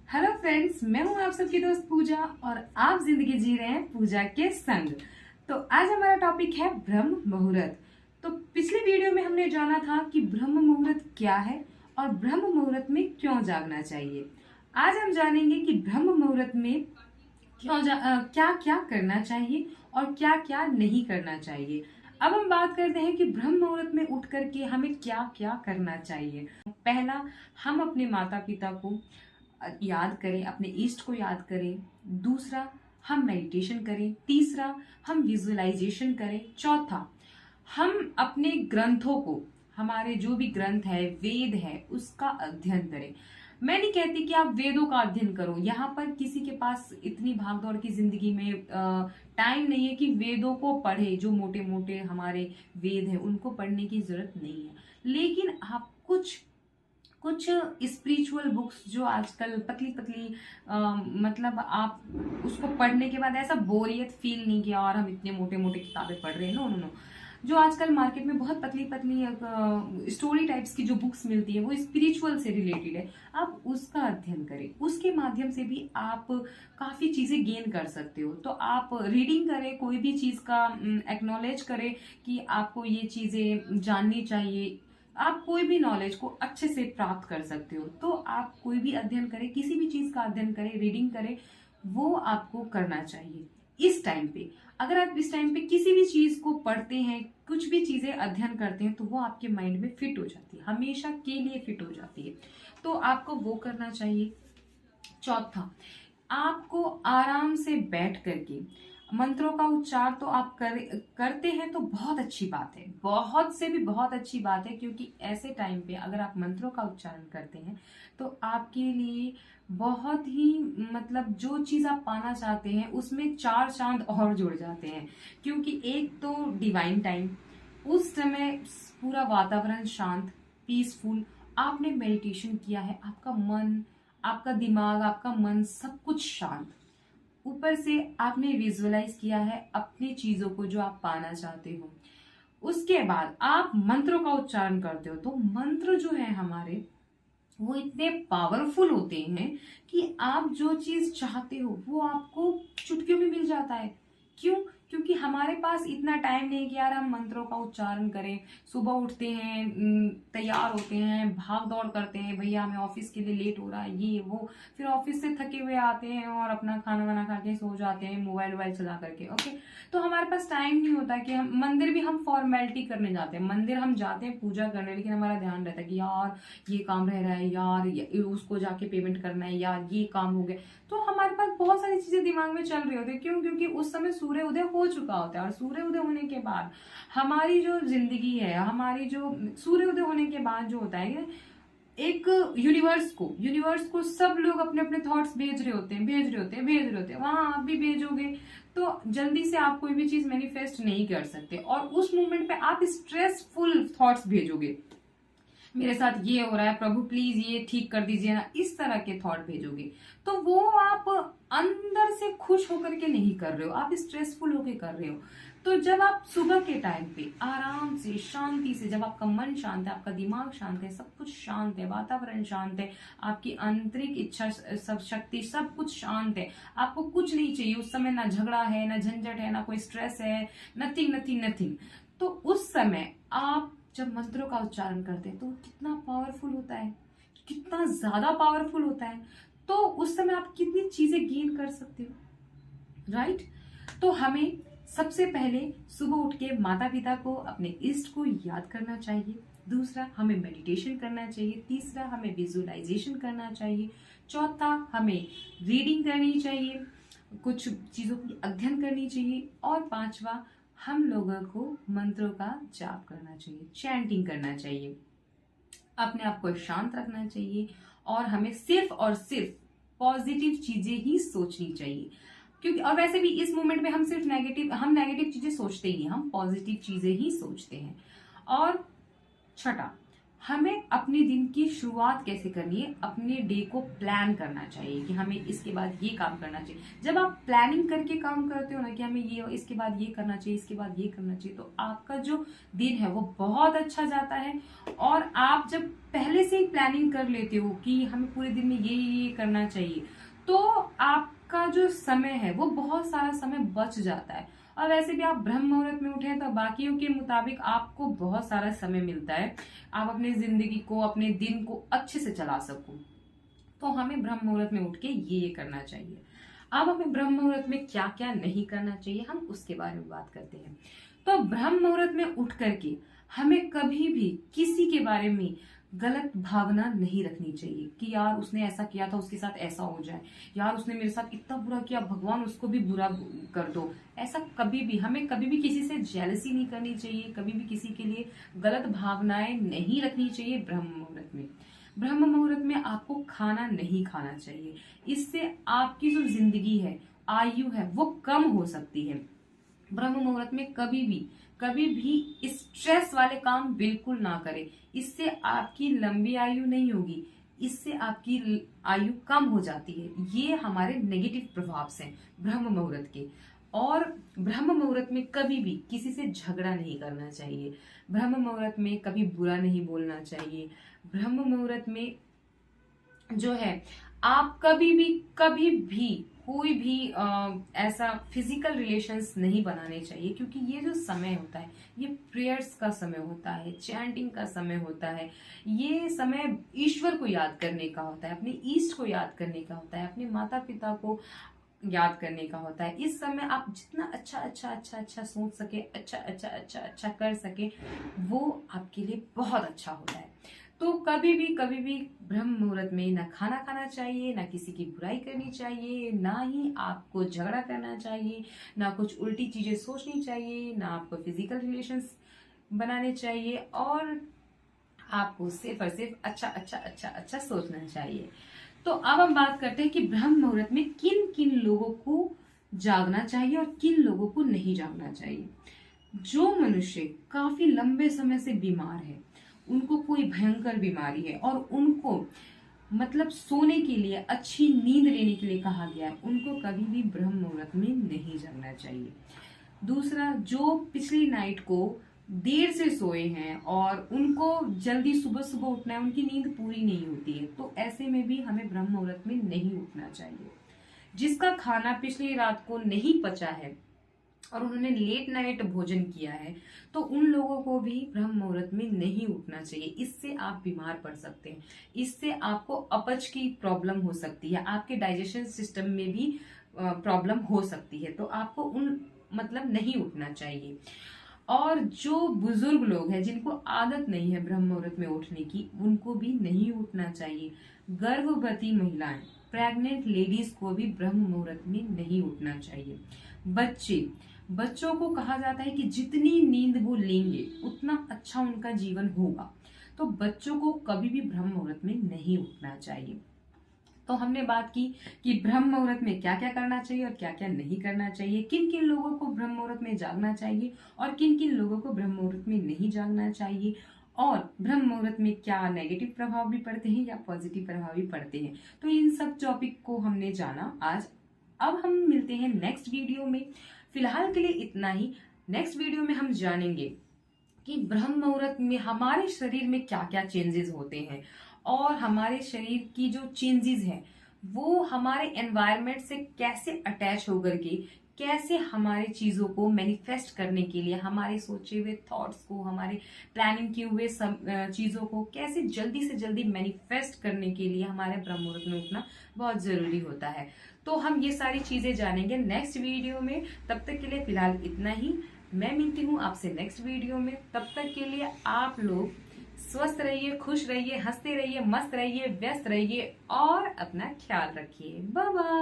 Hello friends, मैं हूं आप सबकी दोस्त पूजा और आप जिंदगी जी रहे हैं पूजा के संग। तो आज हमारा टॉपिक है ब्रह्म मुहूर्त। तो पिछले वीडियो में हमने जाना था कि ब्रह्म मुहूर्त क्या है और ब्रह्म मुहूर्त में क्यों जागना चाहिए। आज हम जानेंगे कि ब्रह्म मुहूर्त में क्या क्या करना चाहिए और क्या क्या नहीं करना चाहिए। अब हम बात करते हैं कि ब्रह्म मुहूर्त में उठ करके हमें क्या क्या करना चाहिए। पहला, हम अपने माता पिता को याद करें, अपने ईष्ट को याद करें। दूसरा, हम मेडिटेशन करें। तीसरा, हम विजुअलाइजेशन करें। चौथा, हम अपने ग्रंथों को, हमारे जो भी ग्रंथ है, वेद है, उसका अध्ययन करें। मैं नहीं कहती कि आप वेदों का अध्ययन करो, यहाँ पर किसी के पास इतनी भागदौड़ की जिंदगी में टाइम नहीं है कि वेदों को पढ़े। जो मोटे मोटे हमारे वेद हैं उनको पढ़ने की जरूरत नहीं है, लेकिन आप कुछ कुछ स्पिरिचुअल बुक्स जो आजकल पतली पतली मतलब आप उसको पढ़ने के बाद ऐसा बोरियत फील नहीं किया और हम इतने मोटे मोटे किताबें पढ़ रहे हैं। नो नो नो, जो आजकल मार्केट में बहुत पतली पतली स्टोरी टाइप्स की जो बुक्स मिलती है वो स्पिरिचुअल से रिलेटेड है, आप उसका अध्ययन करें। उसके माध्यम से भी आप काफी चीजें गेन कर सकते हो। तो आप रीडिंग करें, कोई भी चीज का एक्नॉलेज करें कि आपको ये चीजें जाननी चाहिए। आप कोई भी नॉलेज को अच्छे से प्राप्त कर सकते हो। तो आप कोई भी अध्ययन करें, किसी भी चीज का अध्ययन करें, रीडिंग करें, वो आपको करना चाहिए इस टाइम पे। अगर आप इस टाइम पे किसी भी चीज को पढ़ते हैं, कुछ भी चीजें अध्ययन करते हैं, तो वो आपके माइंड में फिट हो जाती है, हमेशा के लिए फिट हो जाती है। तो आपको वो करना चाहिए। चौथा, आपको आराम से बैठ करके मंत्रों का उच्चार तो आप करते हैं तो बहुत अच्छी बात है, बहुत से भी बहुत अच्छी बात है। क्योंकि ऐसे टाइम पे अगर आप मंत्रों का उच्चारण करते हैं तो आपके लिए बहुत ही मतलब जो चीज आप पाना चाहते हैं उसमें चार चांद और जुड़ जाते हैं। क्योंकि एक तो डिवाइन टाइम, उस समय पूरा वातावरण शांत, पीसफुल, आपने मेडिटेशन किया है, आपका मन, आपका दिमाग, आपका मन सब कुछ शांत। ऊपर से आपने विजुअलाइज किया है अपनी चीजों को जो आप पाना चाहते हो। उसके बाद आप मंत्रों का उच्चारण करते हो तो मंत्र जो है हमारे वो इतने पावरफुल होते हैं कि आप जो चीज चाहते हो वो आपको चुटकियों में मिल जाता है। क्यों? क्योंकि हमारे पास इतना टाइम नहीं कि यार हम मंत्रों का उच्चारण करें। सुबह उठते हैं, तैयार होते हैं, भाग दौड़ करते हैं, भैया हमें ऑफिस के लिए लेट हो रहा है, ये वो। फिर ऑफिस से थके हुए आते हैं और अपना खाना वाना खा के सो जाते हैं, मोबाइल वोबाइल चला करके। ओके, तो हमारे पास टाइम नहीं होता कि हम मंदिर भी, हम फॉर्मेलिटी करने जाते हैं, मंदिर हम जाते हैं पूजा करने, लेकिन हमारा ध्यान रहता है कि यार ये काम रह रहा है, यार उसको जाके पेमेंट करना है, यार ये काम हो गया। तो हमारे पास बहुत सारी चीजें दिमाग में चल रही होती है। क्यों? क्योंकि उस समय सूर्य उदय हो चुका होता है और सूर्य उदय होने के बाद हमारी जो जिंदगी है, हमारी जो सूर्य उदय होने के बाद जो होता है, एक यूनिवर्स को सब लोग अपने अपने थॉट्स भेज रहे होते हैं, वहां आप भी भेजोगे तो जल्दी से आप कोई भी चीज मैनिफेस्ट नहीं कर सकते। और उस मोमेंट पे आप स्ट्रेसफुल थॉट्स भेजोगे, मेरे साथ ये हो रहा है, प्रभु प्लीज ये ठीक कर दीजिए ना, इस तरह के थॉट भेजोगे तो वो आप अंदर से खुश होकर के नहीं कर रहे हो, आप स्ट्रेसफुल होकर कर रहे हो। तो जब आप सुबह के टाइम पे आराम से, शांति से, जब आपका मन शांत है, आपका दिमाग शांत है, सब कुछ शांत है, वातावरण शांत है, आपकी आंतरिक इच्छा सब शक्ति सब कुछ शांत है, आपको कुछ नहीं चाहिए उस समय, ना झगड़ा है, ना झंझट है, ना कोई स्ट्रेस है, नथिंग नथिंग नथिंग। तो उस समय आप जब मंत्रों का उच्चारण करते हैं तो कितना पावरफुल होता है, कितना ज्यादा पावरफुल होता है। तो उस समय आप कितनी चीजें गेन कर सकते हो, राइट? तो हमें सबसे पहले सुबह उठ के माता पिता को, अपने इष्ट को याद करना चाहिए। दूसरा, हमें मेडिटेशन करना चाहिए। तीसरा, हमें विजुअलाइजेशन करना चाहिए। चौथा, हमें रीडिंग करनी चाहिए, कुछ चीजों की अध्ययन करनी चाहिए। और पांचवा, हम लोगों को मंत्रों का जाप करना चाहिए, चैंटिंग करना चाहिए, अपने आप को शांत रखना चाहिए और हमें सिर्फ और सिर्फ पॉजिटिव चीजें ही सोचनी चाहिए। क्योंकि और वैसे भी इस मोमेंट में हम सिर्फ नेगेटिव चीजें सोचते ही हैं, हम पॉजिटिव चीजें ही सोचते हैं। और छठा, हमें अपने दिन की शुरुआत कैसे करनी है, अपने डे को प्लान करना चाहिए कि हमें इसके बाद ये काम करना चाहिए। जब आप प्लानिंग करके काम करते हो ना कि हमें ये इसके बाद ये करना चाहिए, इसके बाद ये करना चाहिए, तो आपका जो दिन है वो बहुत अच्छा जाता है। और आप जब पहले से ही प्लानिंग कर लेते हो कि हमें पूरे दिन में ये करना चाहिए, तो आपका जो समय है वो बहुत सारा समय बच जाता है। और वैसे भी आप ब्रह्म मुहूर्त में उठे तो बाकियों के मुताबिक आपको बहुत सारा समय मिलता है, आप अपनी जिंदगी को, अपने दिन को अच्छे से चला सको। तो हमें ब्रह्म मुहूर्त में उठ के ये करना चाहिए। अब हमें ब्रह्म मुहूर्त में क्या क्या नहीं करना चाहिए, हम उसके बारे में बात करते हैं। तो ब्रह्म मुहूर्त में उठ करके हमें कभी भी किसी के बारे में गलत भावना नहीं रखनी चाहिए कि यार उसने ऐसा किया था, उसके साथ ऐसा हो जाए, यार उसने मेरे साथ इतना बुरा किया, भगवान उसको भी बुरा कर दो। ऐसा कभी भी, हमें कभी भी किसी से जेलसी नहीं करनी चाहिए, कभी भी किसी के लिए गलत भावनाएं नहीं रखनी चाहिए। ब्रह्म मुहूर्त में, ब्रह्म मुहूर्त में आपको खाना नहीं खाना चाहिए, इससे आपकी जो जिंदगी है, आयु है, वो कम हो सकती है। ब्रह्म मुहूर्त में कभी भी स्ट्रेस वाले काम बिल्कुल ना करें, इससे आपकी लंबी आयु नहीं होगी, इससे आपकी आयु कम हो जाती है। ये हमारे नेगेटिव प्रभाव से ब्रह्म मुहूर्त के। और ब्रह्म मुहूर्त में कभी भी किसी से झगड़ा नहीं करना चाहिए, ब्रह्म मुहूर्त में कभी बुरा नहीं बोलना चाहिए। ब्रह्म मुहूर्त में जो है, आप कभी भी कोई भी ऐसा फिजिकल रिलेशंस नहीं बनाने चाहिए, क्योंकि ये जो समय होता है ये प्रेयर्स का समय होता है, चैंटिंग का समय होता है। ये समय ईश्वर को याद करने का होता है, अपने ईष्ट को याद करने का होता है, अपने माता पिता को याद करने का होता है। इस समय आप जितना अच्छा सोच सके, अच्छा कर सके, वो आपके लिए बहुत अच्छा होता है। तो कभी भी ब्रह्म मुहूर्त में ना खाना खाना चाहिए, ना किसी की बुराई करनी चाहिए, ना ही आपको झगड़ा करना चाहिए, ना कुछ उल्टी चीजें सोचनी चाहिए, ना आपको फिजिकल रिलेशंस बनाने चाहिए, और आपको सिर्फ और सिर्फ अच्छा सोचना चाहिए। तो अब हम बात करते हैं कि ब्रह्म मुहूर्त में किन किन लोगों को जागना चाहिए और किन लोगों को नहीं जागना चाहिए। जो मनुष्य काफी लंबे समय से बीमार है, उनको कोई भयंकर बीमारी है और उनको मतलब सोने के लिए, अच्छी नींद लेने के लिए कहा गया है, उनको कभी भी ब्रह्म मुहूर्त में नहीं जगना चाहिए। दूसरा, जो पिछली नाइट को देर से सोए हैं और उनको जल्दी सुबह सुबह उठना है, उनकी नींद पूरी नहीं होती है, तो ऐसे में भी हमें ब्रह्म मुहूर्त में नहीं उठना चाहिए। जिसका खाना पिछली रात को नहीं पचा है और उन्होंने लेट नाइट भोजन किया है, तो उन लोगों को भी ब्रह्म मुहूर्त में नहीं उठना चाहिए। इससे आप बीमार पड़ सकते हैं, इससे आपको अपच की प्रॉब्लम हो सकती है, आपके डाइजेशन सिस्टम में भी प्रॉब्लम हो सकती है, तो आपको उन मतलब नहीं उठना चाहिए। और जो बुजुर्ग लोग हैं, जिनको आदत नहीं है ब्रह्म मुहूर्त में उठने की, उनको भी नहीं उठना चाहिए। गर्भवती महिलाएं, प्रेग्नेंट लेडीज को भी ब्रह्म मुहूर्त में नहीं उठना चाहिए। बच्चों को कहा जाता है कि जितनी नींद वो लेंगे उतना अच्छा उनका जीवन होगा, तो बच्चों को कभी भी ब्रह्म मुहूर्त में नहीं उठना चाहिए। तो हमने बात की कि ब्रह्म मुहूर्त में क्या क्या करना चाहिए और क्या क्या नहीं करना चाहिए, किन किन लोगों को ब्रह्म मुहूर्त में जागना चाहिए और किन किन लोगों को ब्रह्म मुहूर्त में नहीं जागना चाहिए, और ब्रह्म मुहूर्त में क्या नेगेटिव प्रभाव भी पड़ते हैं या पॉजिटिव प्रभाव भी पड़ते हैं। तो इन सब टॉपिक को हमने जाना आज। अब हम मिलते हैं नेक्स्ट वीडियो में, फिलहाल के लिए इतना ही। नेक्स्ट वीडियो में हम जानेंगे कि ब्रह्म मुहूर्त में हमारे शरीर में क्या क्या चेंजेस होते हैं, और हमारे शरीर की जो चेंजेस हैं वो हमारे एनवायरनमेंट से कैसे अटैच होकर के, कैसे हमारे चीजों को मैनिफेस्ट करने के लिए, हमारे सोचे हुए थॉट्स को, हमारे प्लानिंग किए हुए चीजों को कैसे जल्दी से जल्दी मैनिफेस्ट करने के लिए हमारे ब्रह्म मुहूर्त में उठना बहुत जरूरी होता है। तो हम ये सारी चीजें जानेंगे नेक्स्ट वीडियो में। तब तक के लिए फिलहाल इतना ही। मैं मिलती हूँ आपसे नेक्स्ट वीडियो में। तब तक के लिए आप लोग स्वस्थ रहिए, खुश रहिए, हंसते रहिए, मस्त रहिए, व्यस्त रहिए और अपना ख्याल रखिए। Bye bye.